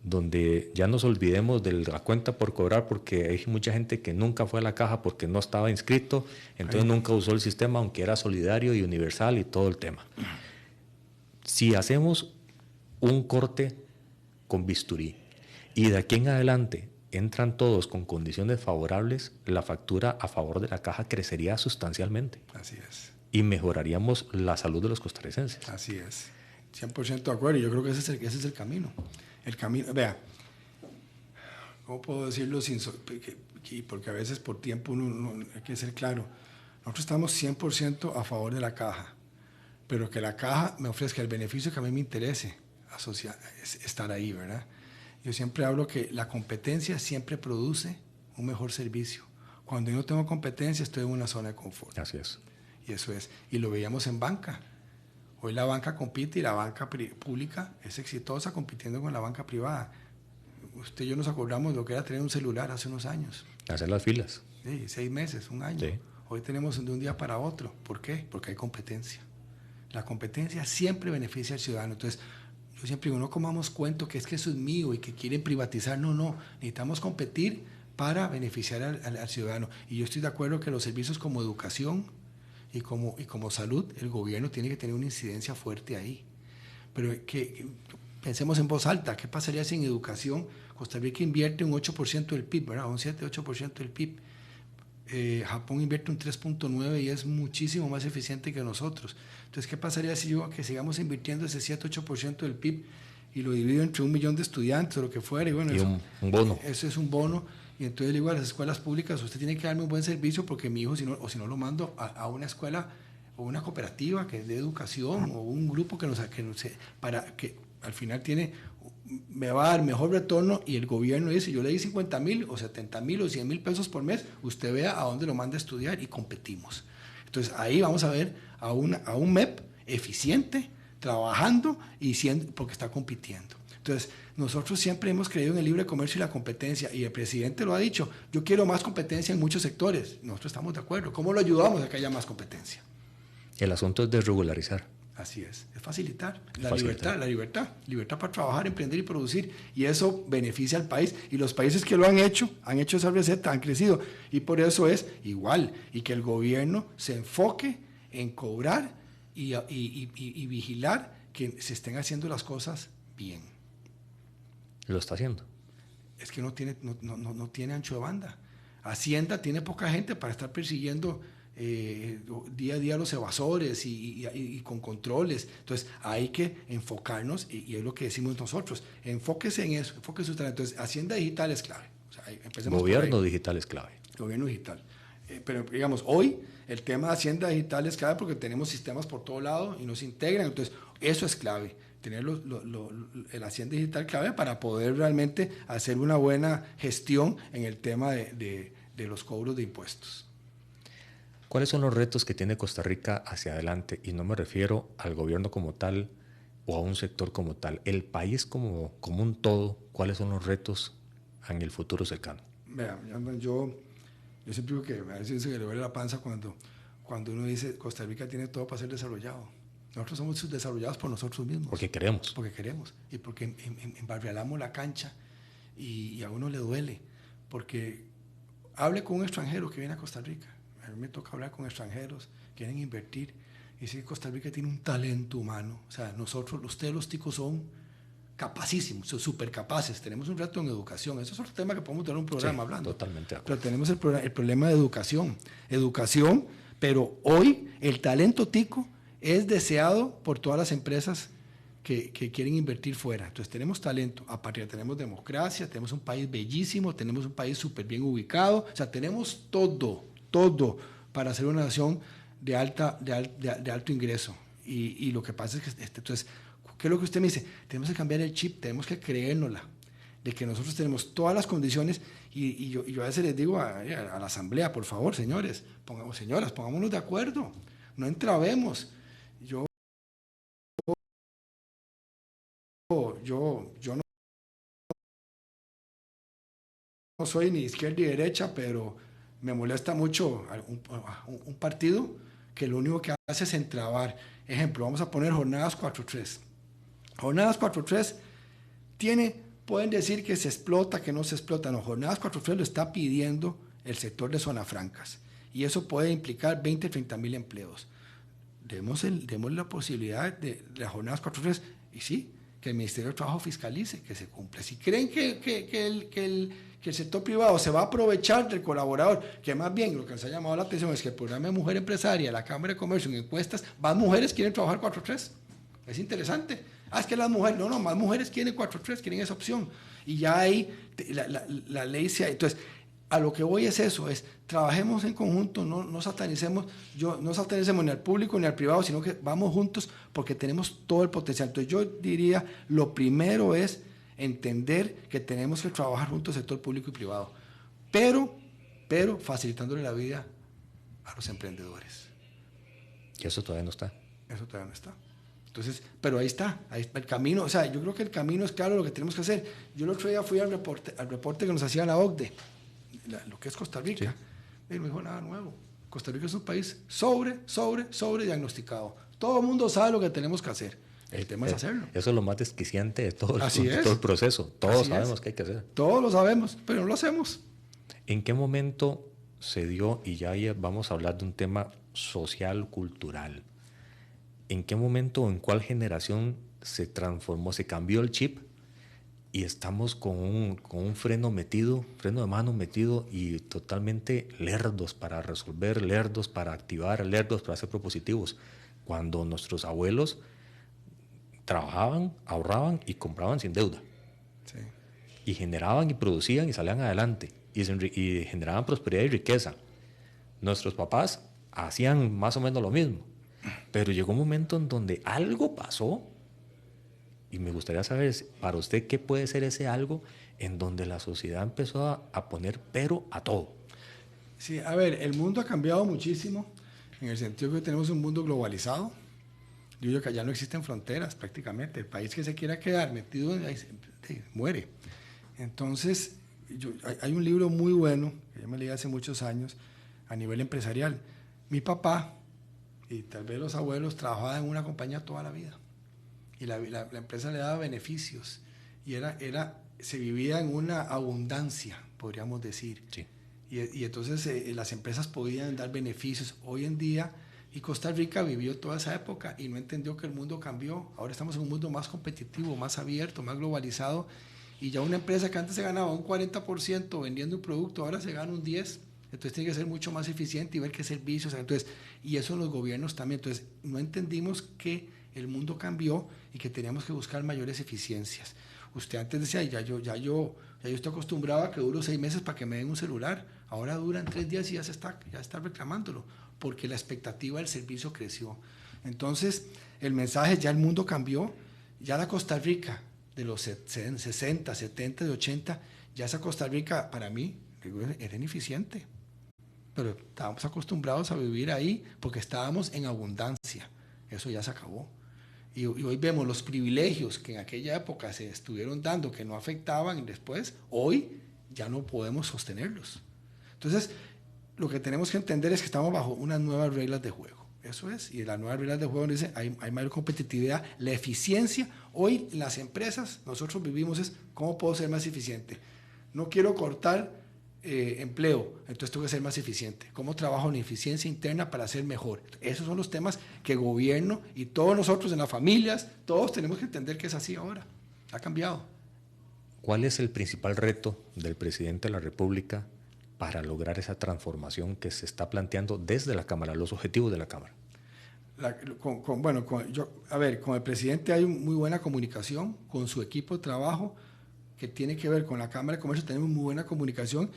donde ya nos olvidemos de la cuenta por cobrar, porque hay mucha gente que nunca fue a la caja porque no estaba inscrito, entonces nunca usó el sistema, aunque era solidario y universal y todo el tema. Si hacemos un corte con bisturí y de aquí en adelante entran todos con condiciones favorables, la factura a favor de la caja crecería sustancialmente. Así es. Y mejoraríamos la salud de los costarricenses. Así es. 100% de acuerdo. Y yo creo que ese es el camino. El camino, vea, ¿cómo puedo decirlo sin porque a veces por tiempo uno hay que ser claro? Nosotros estamos 100% a favor de la caja, pero que la caja me ofrezca el beneficio que a mí me interese estar ahí, ¿verdad? Yo siempre hablo que la competencia siempre produce un mejor servicio. Cuando yo no tengo competencia, estoy en una zona de confort. Así es. Y eso es. Y lo veíamos en banca. Hoy la banca compite y la banca pública es exitosa compitiendo con la banca privada. Usted y yo nos acordamos de lo que era tener un celular hace unos años. Hacer las filas. Sí, 6 meses, un año. Sí. Hoy tenemos de un día para otro. ¿Por qué? Porque hay competencia. La competencia siempre beneficia al ciudadano. Entonces, yo siempre digo, no comamos cuento que es que eso es mío y que quieren privatizar. No. Necesitamos competir para beneficiar al ciudadano. Y yo estoy de acuerdo que los servicios como educación y como salud, el gobierno tiene que tener una incidencia fuerte ahí. Pero que pensemos en voz alta, ¿qué pasaría si en educación Costa Rica invierte un 8% del PIB, ¿verdad? Un 7-8% del PIB? Japón invierte un 3.9% y es muchísimo más eficiente que nosotros. Entonces, ¿qué pasaría si que sigamos invirtiendo ese 7-8% del PIB y lo divido entre 1 millón de estudiantes o lo que fuera? Y bueno, y un bono. Eso es un bono. Y entonces le digo a las escuelas públicas, usted tiene que darme un buen servicio porque mi hijo, si no lo mando a una escuela o una cooperativa que dé educación o un grupo para que al final me va a dar mejor retorno, y el gobierno dice, yo le di 50,000 o 70,000 o 100,000 pesos por mes, usted vea a dónde lo manda a estudiar y competimos. Entonces ahí vamos a ver a un MEP eficiente, trabajando porque está compitiendo. Entonces, nosotros siempre hemos creído en el libre comercio y la competencia, y el presidente lo ha dicho, yo quiero más competencia en muchos sectores. Nosotros estamos de acuerdo. ¿Cómo lo ayudamos a que haya más competencia? El asunto es desregularizar. Así es facilitar la libertad para trabajar, emprender y producir, y eso beneficia al país, y los países que lo han hecho esa receta, han crecido, y por eso es igual, y que el gobierno se enfoque en cobrar y vigilar que se estén haciendo las cosas bien. Lo está haciendo. Es que no tiene ancho de banda. Hacienda tiene poca gente para estar persiguiendo día a día los evasores y con controles. Entonces hay que enfocarnos, y es lo que decimos nosotros, enfóquese en eso, enfóquese usted. Entonces, Hacienda digital es clave. O sea, gobierno digital es clave. Gobierno digital. Pero digamos, hoy el tema de Hacienda digital es clave porque tenemos sistemas por todo lado y nos integran. Entonces, eso es clave. Tener el Hacienda digital clave para poder realmente hacer una buena gestión en el tema de los cobros de impuestos. ¿Cuáles son los retos que tiene Costa Rica hacia adelante? Y no me refiero al gobierno como tal o a un sector como tal. El país como un todo, ¿cuáles son los retos en el futuro cercano? Vea, yo siempre digo que a veces se le duele la panza cuando uno dice Costa Rica tiene todo para ser desarrollado. Nosotros somos desarrollados por nosotros mismos. Porque queremos. Porque queremos. Y porque embarrialamos la cancha y a uno le duele. Porque hable con un extranjero que viene a Costa Rica. A mí me toca hablar con extranjeros que quieren invertir. Y dice que Costa Rica tiene un talento humano. O sea, ustedes los ticos son capacísimos, son súper capaces. Tenemos un reto en educación. Eso es otro tema que podemos tener un programa hablando. Totalmente. Pero tenemos el problema de educación. Educación, pero hoy el talento tico es deseado por todas las empresas que quieren invertir fuera. Entonces tenemos talento, aparte tenemos democracia, tenemos un país bellísimo, tenemos un país súper bien ubicado, o sea, tenemos todo para ser una nación de alto ingreso. Y lo que pasa es que, entonces, ¿qué es lo que usted me dice? Tenemos que cambiar el chip, tenemos que creérnosla, de que nosotros tenemos todas las condiciones, y yo a veces les digo a la asamblea, por favor, señoras, pongámonos de acuerdo, no entravemos. Yo no soy ni izquierda ni derecha, pero me molesta mucho un partido que lo único que hace es entrabar. Ejemplo, vamos a poner jornadas 4-3. Jornadas 4-3 pueden decir que se explota, que no se explota. No, jornadas 4-3 lo está pidiendo el sector de zonas francas. Y eso puede implicar 20-30 mil empleos. Demos la posibilidad de las jornadas 4-3, y sí, que el Ministerio de Trabajo fiscalice, que se cumpla. Si creen que el sector privado se va a aprovechar del colaborador, que más bien lo que nos ha llamado la atención es que el programa de Mujer Empresaria, la Cámara de Comercio, en encuestas, más mujeres quieren trabajar 4-3. Es interesante. Es que las mujeres, no, más mujeres quieren 4-3, quieren esa opción. Y ya ahí la ley se ha... Entonces, a lo que voy es eso, es trabajemos en conjunto, no satanicemos ni al público ni al privado, sino que vamos juntos porque tenemos todo el potencial. Entonces yo diría, lo primero es entender que tenemos que trabajar juntos sector público y privado, pero facilitándole la vida a los emprendedores. Y eso todavía no está. Eso todavía no está. Entonces, pero ahí está el camino. O sea, yo creo que el camino es claro lo que tenemos que hacer. Yo el otro día fui al reporte que nos hacía la OCDE, lo que es Costa Rica, sí. Y no dijo nada nuevo. Costa Rica es un país sobre diagnosticado. Todo el mundo sabe lo que tenemos que hacer. El tema es hacerlo. Eso es lo más desquiciante de todo el proceso. Todos sabemos qué hay que hacer. Todos lo sabemos, pero no lo hacemos. ¿En qué momento se dio, y ya vamos a hablar de un tema social, cultural, en qué momento, en cuál generación se transformó, se cambió el chip y estamos con un freno de mano metido y totalmente lerdos para resolver, lerdos para activar, lerdos para ser propositivos? Cuando nuestros abuelos trabajaban, ahorraban y compraban sin deuda. Sí. Y generaban y producían y salían adelante y generaban prosperidad y riqueza. Nuestros papás hacían más o menos lo mismo, pero llegó un momento en donde algo pasó. Y me gustaría saber, para usted, ¿qué puede ser ese algo en donde la sociedad empezó a poner pero a todo? Sí, a ver, el mundo ha cambiado muchísimo, en el sentido que tenemos un mundo globalizado. Yo digo que allá no existen fronteras prácticamente. El país que se quiera quedar metido ahí, muere. Entonces, hay un libro muy bueno, que yo me leí hace muchos años, a nivel empresarial. Mi papá, y tal vez los abuelos, trabajaban en una compañía toda la vida. Y la empresa le daba beneficios y se vivía en una abundancia, podríamos decir. Sí. Y entonces las empresas podían dar beneficios. Hoy en día, y Costa Rica vivió toda esa época y no entendió que el mundo cambió. Ahora estamos en un mundo más competitivo, más abierto, más globalizado, y ya una empresa que antes se ganaba un 40% vendiendo un producto, ahora se gana un 10%. Entonces tiene que ser mucho más eficiente y ver qué servicios. Entonces, y eso en los gobiernos también. Entonces no entendimos que el mundo cambió y que teníamos que buscar mayores eficiencias. Usted antes decía, ya yo estoy acostumbrado a que duro 6 meses para que me den un celular. Ahora duran 3 días y ya está reclamándolo, porque la expectativa del servicio creció. Entonces, el mensaje, ya el mundo cambió. Ya la Costa Rica de los 60, 70, de 80, ya esa Costa Rica, para mí, era ineficiente. Pero estábamos acostumbrados a vivir ahí porque estábamos en abundancia. Eso ya se acabó. Y hoy vemos los privilegios que en aquella época se estuvieron dando, que no afectaban, y después, hoy ya no podemos sostenerlos. Entonces, lo que tenemos que entender es que estamos bajo unas nuevas reglas de juego. Eso es, y las nuevas reglas de juego dicen, hay mayor competitividad, la eficiencia. Hoy las empresas, nosotros vivimos es, ¿cómo puedo ser más eficiente? No quiero cortar empleo, entonces tengo que ser más eficiente. ¿Cómo trabajo en eficiencia interna para ser mejor? Esos son los temas que el gobierno y todos nosotros en las familias, todos tenemos que entender que es así ahora. Ha cambiado. ¿Cuál es el principal reto del presidente de la República para lograr esa transformación que se está planteando desde la Cámara, los objetivos de la Cámara? Con el presidente hay muy buena comunicación, con su equipo de trabajo que tiene que ver con la Cámara de Comercio, tenemos muy buena comunicación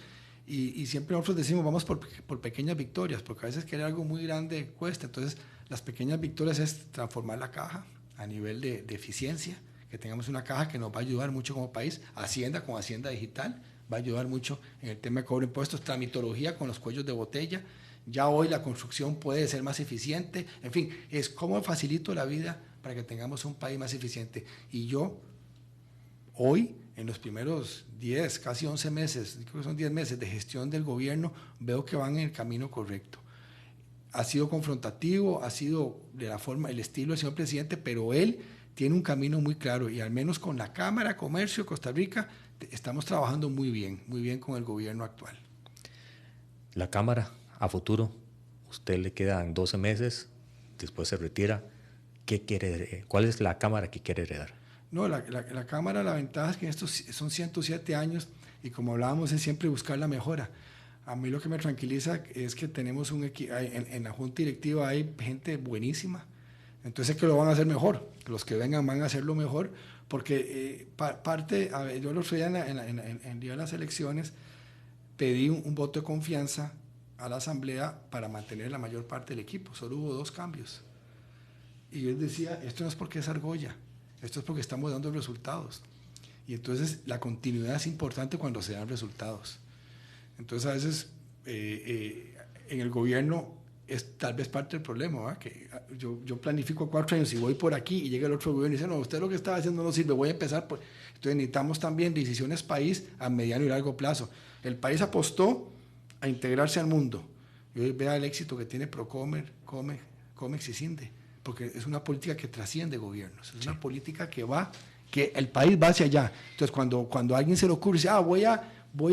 y siempre nosotros decimos vamos por pequeñas victorias, porque a veces querer algo muy grande cuesta. Entonces las pequeñas victorias es transformar la caja a nivel de eficiencia, que tengamos una caja que nos va a ayudar mucho como país. Hacienda con Hacienda Digital va a ayudar mucho en el tema de cobro de impuestos, tramitología con los cuellos de botella. Ya hoy la construcción puede ser más eficiente. En fin, es cómo facilito la vida para que tengamos un país más eficiente. Y yo, hoy, en los primeros 10, casi 11 meses, creo que son 10 meses de gestión del gobierno, veo que van en el camino correcto. Ha sido confrontativo, ha sido de la forma, el estilo del señor presidente, pero él tiene un camino muy claro y al menos con la Cámara de Comercio de Costa Rica estamos trabajando muy bien con el gobierno actual. La Cámara, a futuro, usted le quedan 12 meses, después se retira. ¿Qué quiere? ¿Cuál es la Cámara que quiere heredar? No, la Cámara, la ventaja es que estos son 107 años y como hablábamos es siempre buscar la mejora. A mí lo que me tranquiliza es que tenemos en la Junta Directiva hay gente buenísima, entonces que lo van a hacer mejor, que los que vengan van a hacerlo mejor, porque yo el otro día en el día de las elecciones pedí un voto de confianza a la Asamblea para mantener la mayor parte del equipo, solo hubo 2 cambios. Y yo decía, esto no es porque es argolla, esto es porque estamos dando resultados. Y entonces la continuidad es importante cuando se dan resultados. Entonces a veces en el gobierno es tal vez parte del problema, ¿verdad? Que yo planifico 4 años y voy por aquí y llega el otro gobierno y dice, no, usted lo que estaba haciendo no sirve, voy a empezar por... Entonces necesitamos también decisiones país a mediano y largo plazo. El país apostó a integrarse al mundo. Y hoy vea el éxito que tiene Procomer, Comex y Cinde, porque es una política que trasciende gobiernos, es una política que el país va hacia allá. Entonces cuando a alguien se le ocurre, dice, voy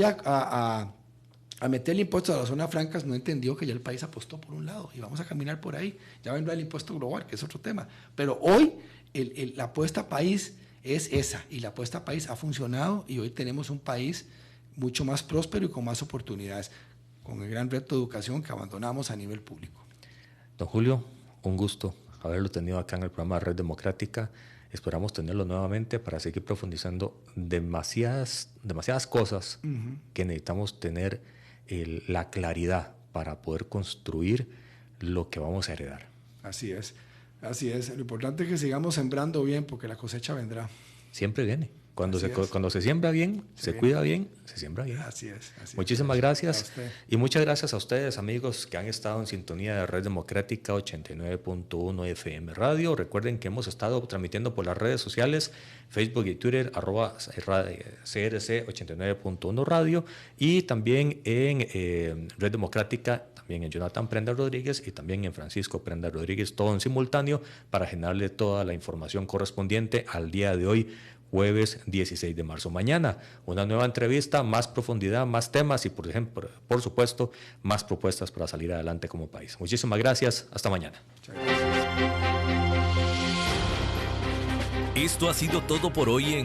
a meterle impuestos a las zonas francas, no entendió que ya el país apostó por un lado y vamos a caminar por ahí. Ya vendrá el impuesto global, que es otro tema. Pero hoy la apuesta país es esa, y la apuesta país ha funcionado y hoy tenemos un país mucho más próspero y con más oportunidades, con el gran reto de educación que abandonamos a nivel público. Don Julio, un gusto haberlo tenido acá en el programa Red Democrática. Esperamos tenerlo nuevamente para seguir profundizando demasiadas cosas que necesitamos tener la claridad para poder construir lo que vamos a heredar. Así es. Lo importante es que sigamos sembrando bien porque la cosecha vendrá. Siempre viene. Cuando se siembra bien, se cuida bien, se siembra bien. Así es. Muchísimas gracias. Y muchas gracias a ustedes, amigos, que han estado en sintonía de Red Democrática 89.1 FM Radio. Recuerden que hemos estado transmitiendo por las redes sociales, Facebook y Twitter, @CRC 89.1 Radio, y también en Red Democrática, también en Jonathan Prenda Rodríguez y también en Francisco Prenda Rodríguez, todo en simultáneo, para generarle toda la información correspondiente al día de hoy, jueves 16 de marzo. Mañana, una nueva entrevista, más profundidad, más temas y, por supuesto, más propuestas para salir adelante como país. Muchísimas gracias. Hasta mañana. Muchas gracias. Esto ha sido todo por hoy en